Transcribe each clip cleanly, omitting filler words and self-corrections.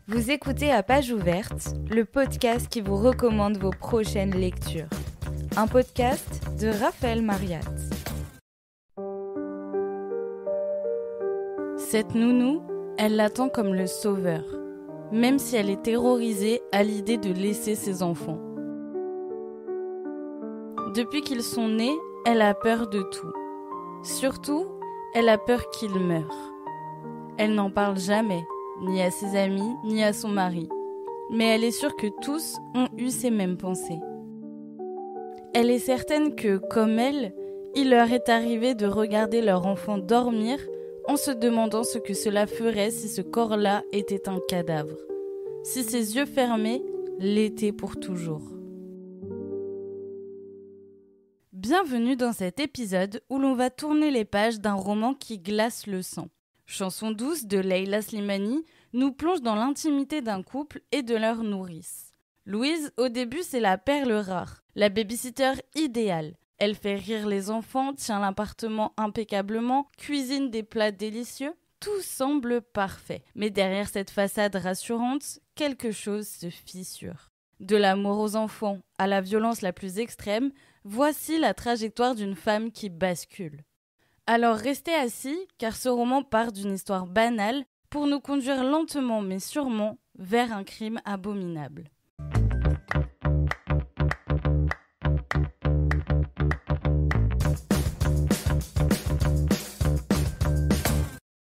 Vous écoutez À Page Ouverte, le podcast qui vous recommande vos prochaines lectures. Un podcast de Raphaël Mariat. Cette nounou, elle l'attend comme le sauveur, même si elle est terrorisée à l'idée de laisser ses enfants. Depuis qu'ils sont nés, elle a peur de tout. Surtout, elle a peur qu'ils meurent. Elle n'en parle jamais, ni à ses amis, ni à son mari. Mais elle est sûre que tous ont eu ces mêmes pensées. Elle est certaine que, comme elle, il leur est arrivé de regarder leur enfant dormir en se demandant ce que cela ferait si ce corps-là était un cadavre. Si ses yeux fermés l'étaient pour toujours. Bienvenue dans cet épisode où l'on va tourner les pages d'un roman qui glace le sang. Chanson douce de Leila Slimani nous plonge dans l'intimité d'un couple et de leur nourrice. Louise, au début, c'est la perle rare, la babysitter idéale. Elle fait rire les enfants, tient l'appartement impeccablement, cuisine des plats délicieux. Tout semble parfait. Mais derrière cette façade rassurante, quelque chose se fissure. De l'amour aux enfants à la violence la plus extrême, voici la trajectoire d'une femme qui bascule. Alors restez assis, car ce roman part d'une histoire banale pour nous conduire lentement mais sûrement vers un crime abominable.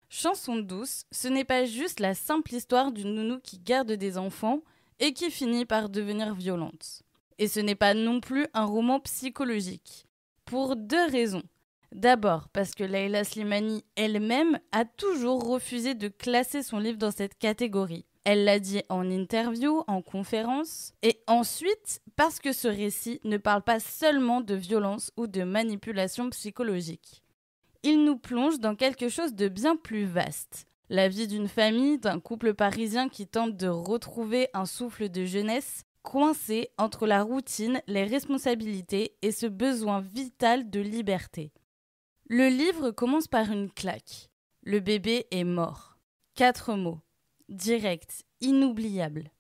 Chanson douce, ce n'est pas juste la simple histoire d'une nounou qui garde des enfants et qui finit par devenir violente. Et ce n'est pas non plus un roman psychologique, pour deux raisons. D'abord, parce que Leila Slimani elle-même a toujours refusé de classer son livre dans cette catégorie. Elle l'a dit en interview, en conférence. Et ensuite, parce que ce récit ne parle pas seulement de violence ou de manipulation psychologique. Il nous plonge dans quelque chose de bien plus vaste. La vie d'une famille, d'un couple parisien qui tente de retrouver un souffle de jeunesse, coincé entre la routine, les responsabilités et ce besoin vital de liberté. Le livre commence par une claque. Le bébé est mort. 4 mots. Direct, inoubliable.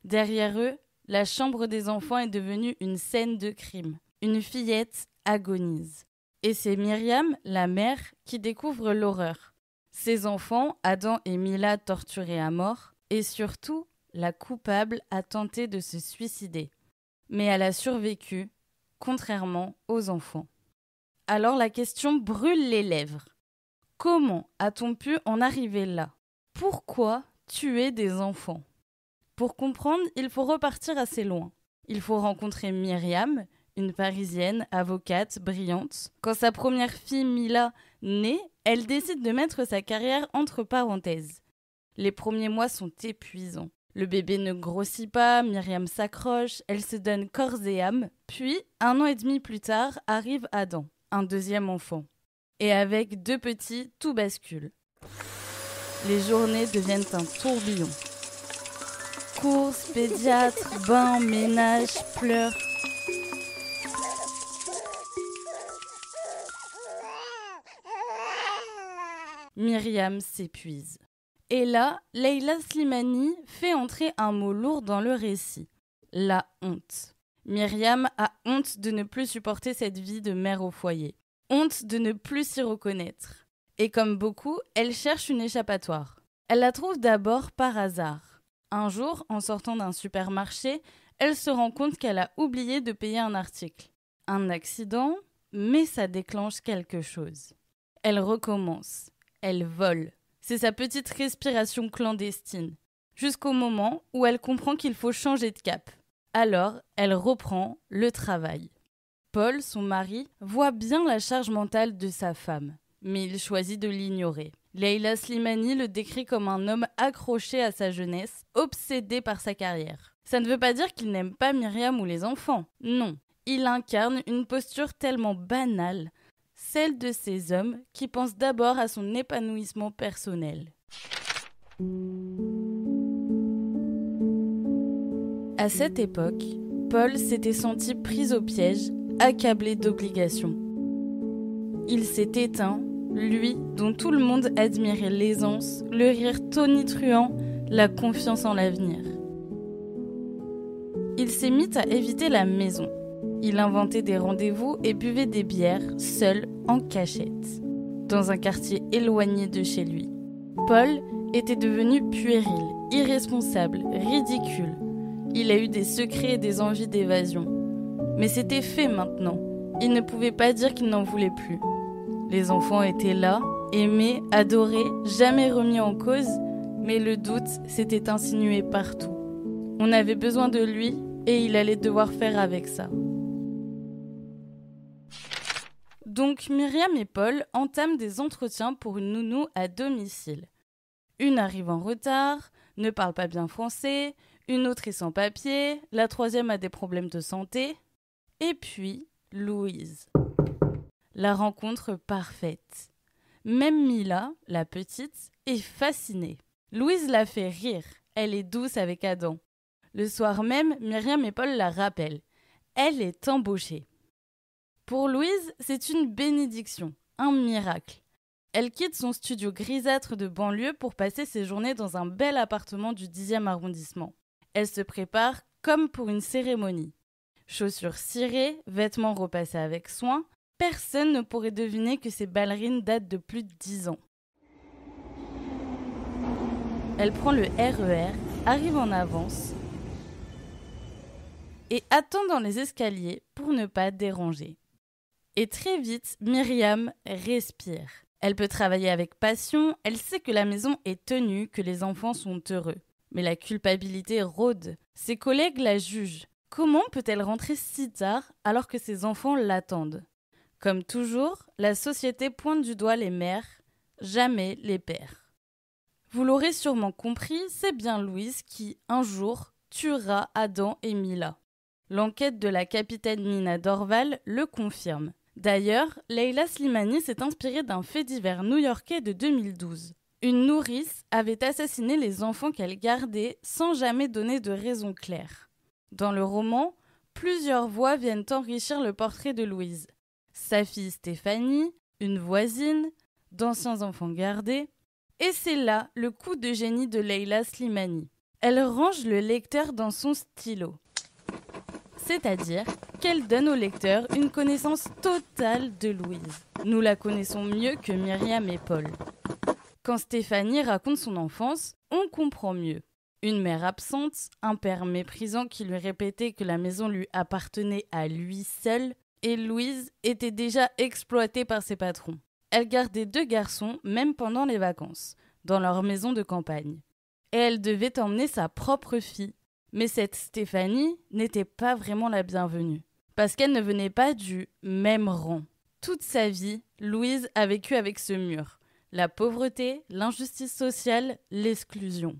Derrière eux, la chambre des enfants est devenue une scène de crime. Une fillette agonise. Et c'est Myriam, la mère, qui découvre l'horreur. Ses enfants, Adam et Mila, torturés à mort. Et surtout, la coupable a tenté de se suicider. Mais elle a survécu, contrairement aux enfants. Alors la question brûle les lèvres. Comment a-t-on pu en arriver là ? Pourquoi tuer des enfants ? Pour comprendre, il faut repartir assez loin. Il faut rencontrer Myriam, une Parisienne, avocate, brillante. Quand sa première fille, Mila, naît, elle décide de mettre sa carrière entre parenthèses. Les premiers mois sont épuisants. Le bébé ne grossit pas, Myriam s'accroche, elle se donne corps et âme. Puis, 1 an et demi plus tard, arrive Adam, un deuxième enfant. Et avec 2 petits, tout bascule. Les journées deviennent un tourbillon. Courses, pédiatre, bain, ménage, pleurs. Myriam s'épuise. Et là, Leila Slimani fait entrer un mot lourd dans le récit, la honte. Myriam a honte de ne plus supporter cette vie de mère au foyer, honte de ne plus s'y reconnaître. Et comme beaucoup, elle cherche une échappatoire. Elle la trouve d'abord par hasard. Un jour, en sortant d'un supermarché, elle se rend compte qu'elle a oublié de payer un article. Un accident, mais ça déclenche quelque chose. Elle recommence, elle vole. C'est sa petite respiration clandestine, jusqu'au moment où elle comprend qu'il faut changer de cap. Alors, elle reprend le travail. Paul, son mari, voit bien la charge mentale de sa femme, mais il choisit de l'ignorer. Leila Slimani le décrit comme un homme accroché à sa jeunesse, obsédé par sa carrière. Ça ne veut pas dire qu'il n'aime pas Myriam ou les enfants. Non, il incarne une posture tellement banale, celle de ces hommes qui pensent d'abord à son épanouissement personnel. À cette époque, Paul s'était senti pris au piège, accablé d'obligations. Il s'est éteint, lui dont dont tout le monde admirait l'aisance, le rire tonitruant, la confiance en l'avenir. Il s'est mis à éviter la maison. Il inventait des rendez-vous et buvait des bières, seul, en cachette, dans un quartier éloigné de chez lui. Paul était devenu puéril, irresponsable, ridicule. Il a eu des secrets et des envies d'évasion. Mais c'était fait maintenant. Il ne pouvait pas dire qu'il n'en voulait plus. Les enfants étaient là, aimés, adorés, jamais remis en cause, mais le doute s'était insinué partout. On avait besoin de lui et il allait devoir faire avec ça. Donc Myriam et Paul entament des entretiens pour une nounou à domicile. Une arrive en retard, ne parle pas bien français, une autre est sans papier, la troisième a des problèmes de santé. Et puis, Louise. La rencontre parfaite. Même Mila, la petite, est fascinée. Louise la fait rire, elle est douce avec Adam. Le soir même, Myriam et Paul la rappellent. Elle est embauchée. Pour Louise, c'est une bénédiction, un miracle. Elle quitte son studio grisâtre de banlieue pour passer ses journées dans un bel appartement du 10e arrondissement. Elle se prépare comme pour une cérémonie. Chaussures cirées, vêtements repassés avec soin, personne ne pourrait deviner que ces ballerines datent de plus de 10 ans. Elle prend le RER, arrive en avance et attend dans les escaliers pour ne pas déranger. Et très vite, Myriam respire. Elle peut travailler avec passion, elle sait que la maison est tenue, que les enfants sont heureux. Mais la culpabilité rôde. Ses collègues la jugent. Comment peut-elle rentrer si tard alors que ses enfants l'attendent ? Comme toujours, la société pointe du doigt les mères, jamais les pères. Vous l'aurez sûrement compris, c'est bien Louise qui, un jour, tuera Adam et Mila. L'enquête de la capitaine Nina Dorval le confirme. D'ailleurs, Leila Slimani s'est inspirée d'un fait divers new-yorkais de 2012. Une nourrice avait assassiné les enfants qu'elle gardait sans jamais donner de raison claire. Dans le roman, plusieurs voix viennent enrichir le portrait de Louise. Sa fille Stéphanie, une voisine, d'anciens enfants gardés. Et c'est là le coup de génie de Leila Slimani. Elle range le lecteur dans son stylo. C'est-à-dire qu'elle donne au lecteur une connaissance totale de Louise. Nous la connaissons mieux que Myriam et Paul. Quand Stéphanie raconte son enfance, on comprend mieux. Une mère absente, un père méprisant qui lui répétait que la maison lui appartenait à lui seul, et Louise était déjà exploitée par ses patrons. Elle gardait 2 garçons, même pendant les vacances, dans leur maison de campagne. Et elle devait emmener sa propre fille. Mais cette Stéphanie n'était pas vraiment la bienvenue, parce qu'elle ne venait pas du même rang. Toute sa vie, Louise a vécu avec ce mur. La pauvreté, l'injustice sociale, l'exclusion.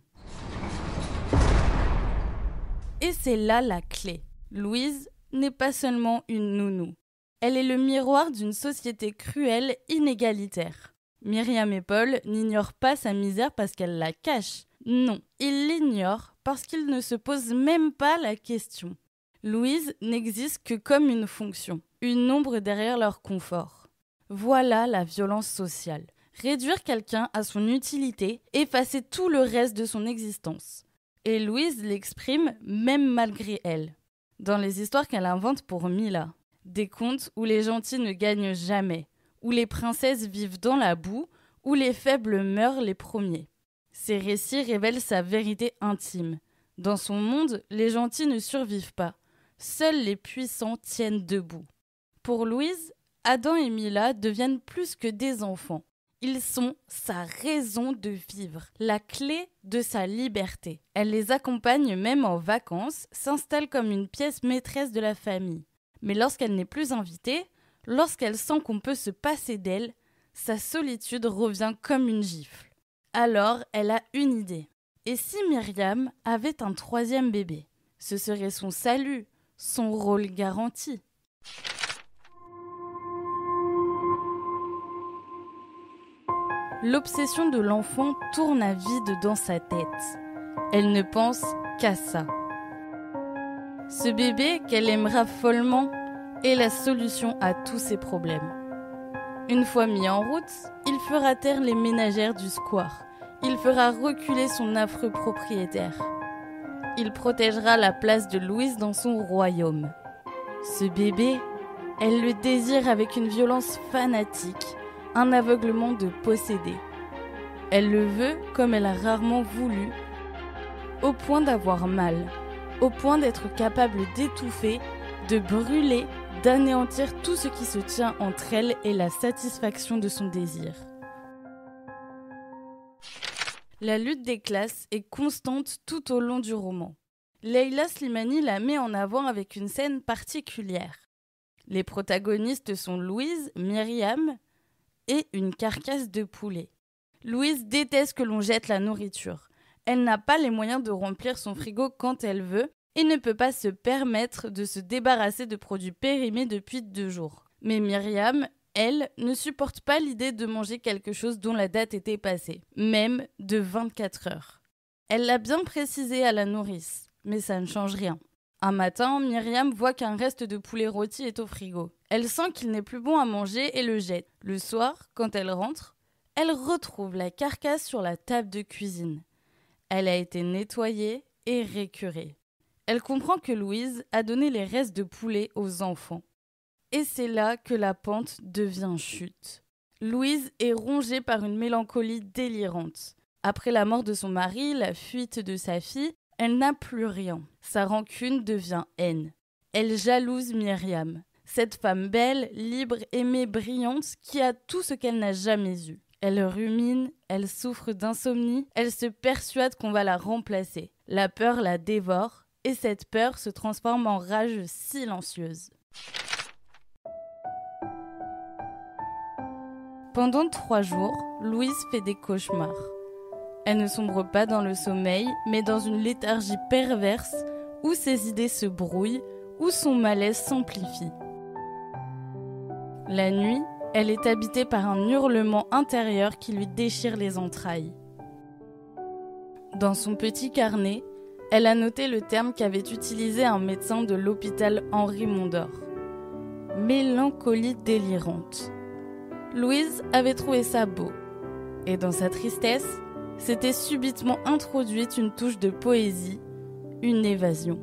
Et c'est là la clé. Louise n'est pas seulement une nounou. Elle est le miroir d'une société cruelle, inégalitaire. Myriam et Paul n'ignorent pas sa misère parce qu'elle la cache. Non, ils l'ignorent parce qu'ils ne se posent même pas la question. Louise n'existe que comme une fonction, une ombre derrière leur confort. Voilà la violence sociale. Réduire quelqu'un à son utilité, effacer tout le reste de son existence. Et Louise l'exprime même malgré elle. Dans les histoires qu'elle invente pour Mila. Des contes où les gentils ne gagnent jamais, où les princesses vivent dans la boue, où les faibles meurent les premiers. Ces récits révèlent sa vérité intime. Dans son monde, les gentils ne survivent pas. Seuls les puissants tiennent debout. Pour Louise, Adam et Mila deviennent plus que des enfants. Ils sont sa raison de vivre, la clé de sa liberté. Elle les accompagne même en vacances, s'installe comme une pièce maîtresse de la famille. Mais lorsqu'elle n'est plus invitée, lorsqu'elle sent qu'on peut se passer d'elle, sa solitude revient comme une gifle. Alors, elle a une idée. Et si Myriam avait un 3e bébé ? Ce serait son salut, son rôle garanti. L'obsession de l'enfant tourne à vide dans sa tête. Elle ne pense qu'à ça. Ce bébé qu'elle aimera follement est la solution à tous ses problèmes. Une fois mis en route, il fera taire les ménagères du square. Il fera reculer son affreux propriétaire. Il protégera la place de Louise dans son royaume. Ce bébé, elle le désire avec une violence fanatique, un aveuglement de posséder. Elle le veut comme elle a rarement voulu, au point d'avoir mal, au point d'être capable d'étouffer, de brûler, d'anéantir tout ce qui se tient entre elle et la satisfaction de son désir. La lutte des classes est constante tout au long du roman. Leila Slimani la met en avant avec une scène particulière. Les protagonistes sont Louise, Myriam et une carcasse de poulet. Louise déteste que l'on jette la nourriture. Elle n'a pas les moyens de remplir son frigo quand elle veut et ne peut pas se permettre de se débarrasser de produits périmés depuis 2 jours. Mais Myriam, elle, ne supporte pas l'idée de manger quelque chose dont la date était passée, même de 24 heures. Elle l'a bien précisé à la nourrice, mais ça ne change rien. Un matin, Myriam voit qu'un reste de poulet rôti est au frigo. Elle sent qu'il n'est plus bon à manger et le jette. Le soir, quand elle rentre, elle retrouve la carcasse sur la table de cuisine. Elle a été nettoyée et récurée. Elle comprend que Louise a donné les restes de poulet aux enfants. Et c'est là que la pente devient chute. Louise est rongée par une mélancolie délirante. Après la mort de son mari, la fuite de sa fille, elle n'a plus rien. Sa rancune devient haine. Elle jalouse Myriam, cette femme belle, libre, aimée, brillante, qui a tout ce qu'elle n'a jamais eu. Elle rumine, elle souffre d'insomnie, elle se persuade qu'on va la remplacer. La peur la dévore, et cette peur se transforme en rage silencieuse. Pendant 3 jours, Louise fait des cauchemars. Elle ne sombre pas dans le sommeil, mais dans une léthargie perverse où ses idées se brouillent, où son malaise s'amplifie. La nuit, elle est habitée par un hurlement intérieur qui lui déchire les entrailles. Dans son petit carnet, elle a noté le terme qu'avait utilisé un médecin de l'hôpital Henri Mondor. Mélancolie délirante. Louise avait trouvé ça beau. Et dans sa tristesse, s'était subitement introduite une touche de poésie, une évasion.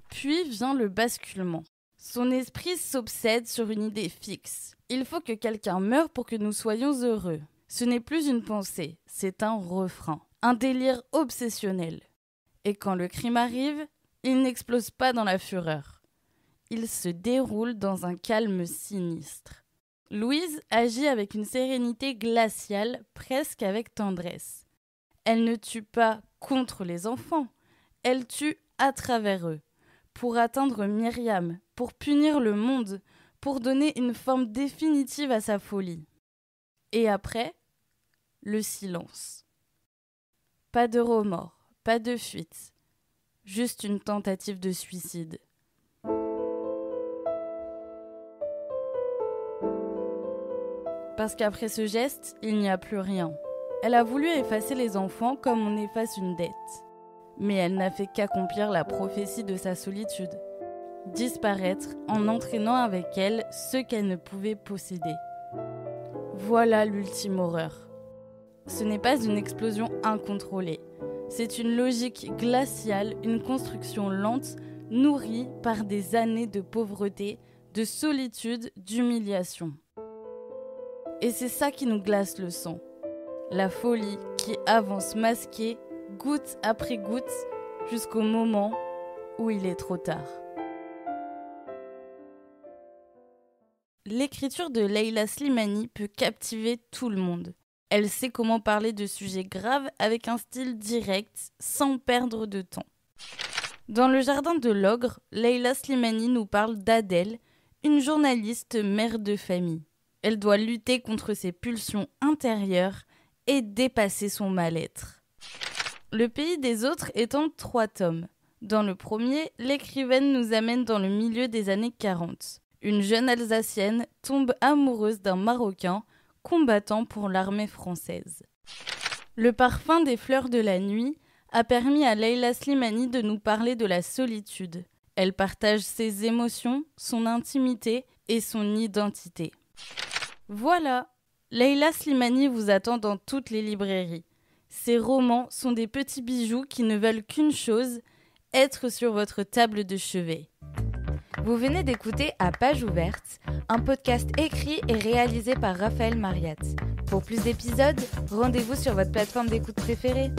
Puis vient le basculement. Son esprit s'obsède sur une idée fixe. Il faut que quelqu'un meure pour que nous soyons heureux. Ce n'est plus une pensée, c'est un refrain, un délire obsessionnel. Et quand le crime arrive, il n'explose pas dans la fureur. Il se déroule dans un calme sinistre. Louise agit avec une sérénité glaciale, presque avec tendresse. Elle ne tue pas contre les enfants, elle tue à travers eux, pour atteindre Myriam, pour punir le monde, pour donner une forme définitive à sa folie. Et après, le silence. Pas de remords, pas de fuite, juste une tentative de suicide. Parce qu'après ce geste, il n'y a plus rien. Elle a voulu effacer les enfants comme on efface une dette. Mais elle n'a fait qu'accomplir la prophétie de sa solitude. Disparaître en entraînant avec elle ce qu'elle ne pouvait posséder. Voilà l'ultime horreur. Ce n'est pas une explosion incontrôlée. C'est une logique glaciale, une construction lente, nourrie par des années de pauvreté, de solitude, d'humiliation. Et c'est ça qui nous glace le sang. La folie qui avance masquée, goutte après goutte, jusqu'au moment où il est trop tard. L'écriture de Leila Slimani peut captiver tout le monde. Elle sait comment parler de sujets graves avec un style direct, sans perdre de temps. Dans Le Jardin de l'Ogre, Leila Slimani nous parle d'Adèle, une journaliste mère de famille. Elle doit lutter contre ses pulsions intérieures et dépasser son mal-être. Le pays des autres est en 3 tomes. Dans le premier, l'écrivaine nous amène dans le milieu des années 40. Une jeune Alsacienne tombe amoureuse d'un Marocain combattant pour l'armée française. Le parfum des fleurs de la nuit a permis à Leila Slimani de nous parler de la solitude Elle partage ses émotions, son intimité et son identité. Voilà, Leila Slimani vous attend dans toutes les librairies. Ses romans sont des petits bijoux qui ne veulent qu'une chose, être sur votre table de chevet. Vous venez d'écouter À Page Ouverte, un podcast écrit et réalisé par Raphaël Mariat. Pour plus d'épisodes, rendez-vous sur votre plateforme d'écoute préférée.